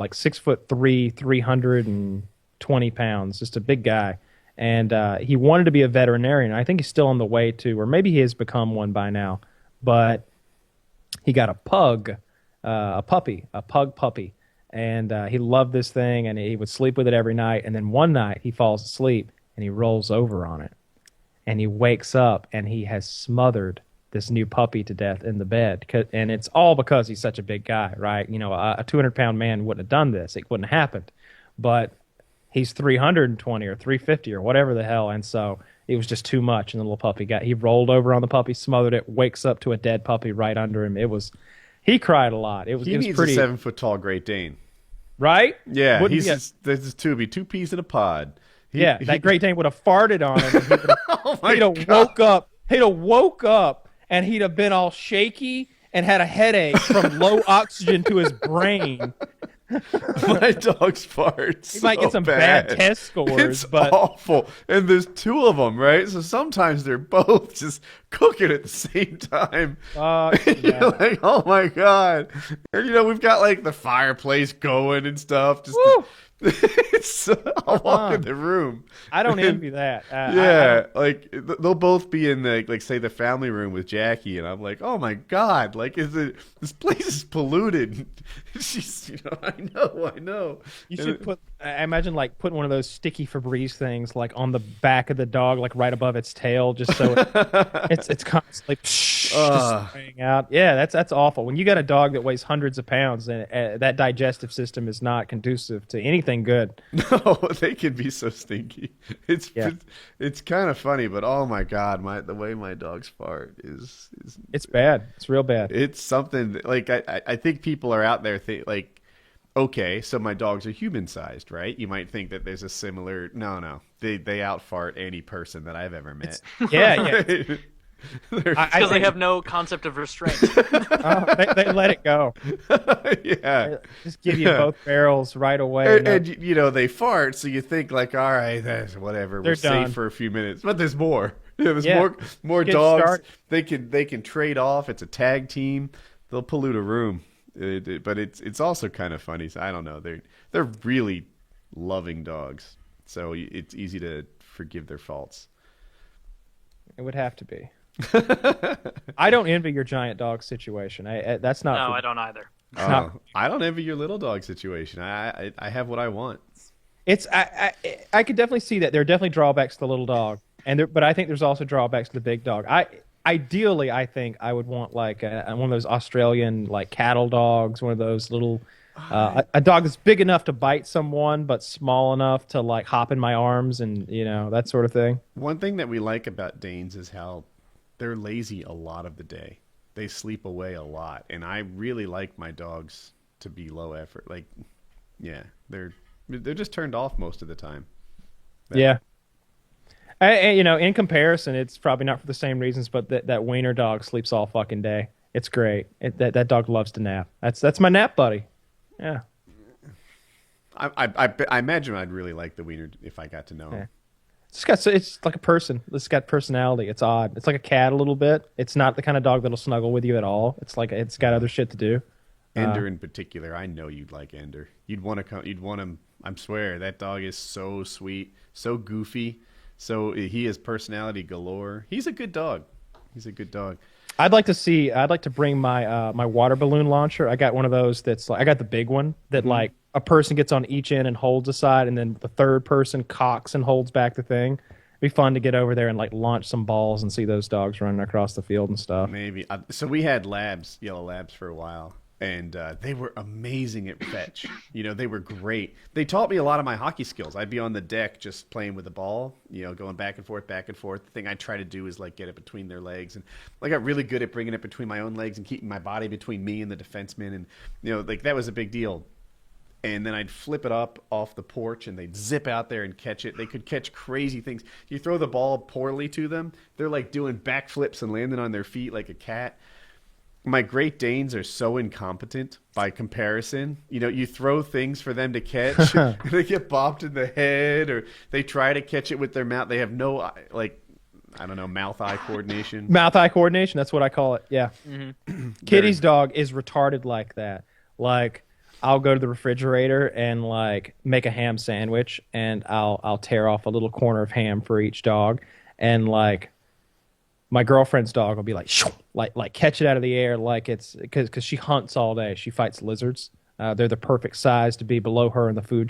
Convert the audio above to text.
like 6'3", 320 pounds, just a big guy. And he wanted to be a veterinarian. I think he's still on the way to, or maybe he has become one by now. But he got a pug puppy. And he loved this thing, and he would sleep with it every night. And then one night he falls asleep, and he rolls over on it. And he wakes up, and he has smothered this new puppy to death in the bed. And it's all because he's such a big guy, right? You know, a 200-pound man wouldn't have done this. It wouldn't have happened. But he's 320 or 350 or whatever the hell, and so it was just too much. And the little puppy he rolled over on the puppy, smothered it, wakes up to a dead puppy right under him. He cried a lot. He needs pretty, a 7-foot-tall Great Dane, right? Yeah, there's two peas in a pod. That Great Dane would have farted on him. And he'd have woke up, and he'd have been all shaky and had a headache from low oxygen to his brain. My dog's farts. He might get some bad test scores. It's awful. And there's two of them, right? So sometimes they're both just cooking at the same time. You're like, oh my God. And we've got like the fireplace going and stuff. I'll walk in the room. I don't envy that. They'll both be in the, like, say, the family room with Jackie, and I'm like, oh my God, like, this place is polluted. She's, I know. You should I imagine like putting one of those sticky Febreze things like on the back of the dog, like right above its tail, just so it's constantly just spraying out. Yeah, that's awful. When you got a dog that weighs hundreds of pounds, and that digestive system is not conducive to anything good. No, they can be so stinky. It's kind of funny, but oh my God, the way my dogs fart is it's bad. It's real bad. It's something like I think people are out there like, okay, so my dogs are human sized, right? You might think that there's a similar no. They out fart any person that I've ever met. Yeah. Because they have no concept of restraint. They let it go. Yeah. Just give you both barrels right away. And they fart, so you think like, all right, that's whatever. We're safe for a few minutes. But there's more. There's more dogs. Started. They can trade off. It's a tag team. They'll pollute a room. But it's also kind of funny. So I don't know. They're really loving dogs. So it's easy to forgive their faults. It would have to be. I don't envy your giant dog situation. That's not. No, I don't either. I don't envy your little dog situation. I have what I want. I could definitely see that. There are definitely drawbacks to the little dog, but I think there's also drawbacks to the big dog. Ideally, I think I would want like one of those Australian like cattle dogs, one of those little a dog that's big enough to bite someone, but small enough to like hop in my arms and that sort of thing. One thing that we like about Danes is how they're lazy a lot of the day. They sleep away a lot, and I really like my dogs to be low effort. Like, yeah, they're just turned off most of the time. Yeah. In comparison, it's probably not for the same reasons, but that wiener dog sleeps all fucking day. It's great. That dog loves to nap. That's my nap buddy. Yeah. I imagine I'd really like the wiener if I got to know him. It's like a person. It's got personality. It's odd. It's like a cat a little bit. It's not the kind of dog that'll snuggle with you at all. It's like it's got other shit to do. Ender in particular, I know you'd like Ender. You'd want him. I swear that dog is so sweet, so goofy. So he has personality galore. He's a good dog. I'd like to bring my my water balloon launcher. I got one of those that's like, I got the big one that like a person gets on each end and holds a side, and then the third person cocks and holds back the thing. It'd be fun to get over there and like launch some balls and see those dogs running across the field and stuff. Maybe. So we had yellow labs for a while. And they were amazing at fetch. They were great. They taught me a lot of my hockey skills. I'd be on the deck just playing with the ball, going back and forth. The thing I try to do is like get it between their legs. And I got really good at bringing it between my own legs and keeping my body between me and the defenseman. And, like that was a big deal. And then I'd flip it up off the porch and they'd zip out there and catch it. They could catch crazy things. You throw the ball poorly to them, they're like doing backflips and landing on their feet like a cat. My Great Danes are so incompetent by comparison. You throw things for them to catch, and they get bopped in the head, or they try to catch it with their mouth. They have no, mouth-eye coordination. Mouth-eye coordination, that's what I call it, yeah. Mm-hmm. Kitty's dog is retarded like that. Like, I'll go to the refrigerator and like make a ham sandwich, and I'll tear off a little corner of ham for each dog, and like my girlfriend's dog will be like shoo, like catch it out of the air like it's because she hunts all day. She fights lizards. They're the perfect size to be below her in the food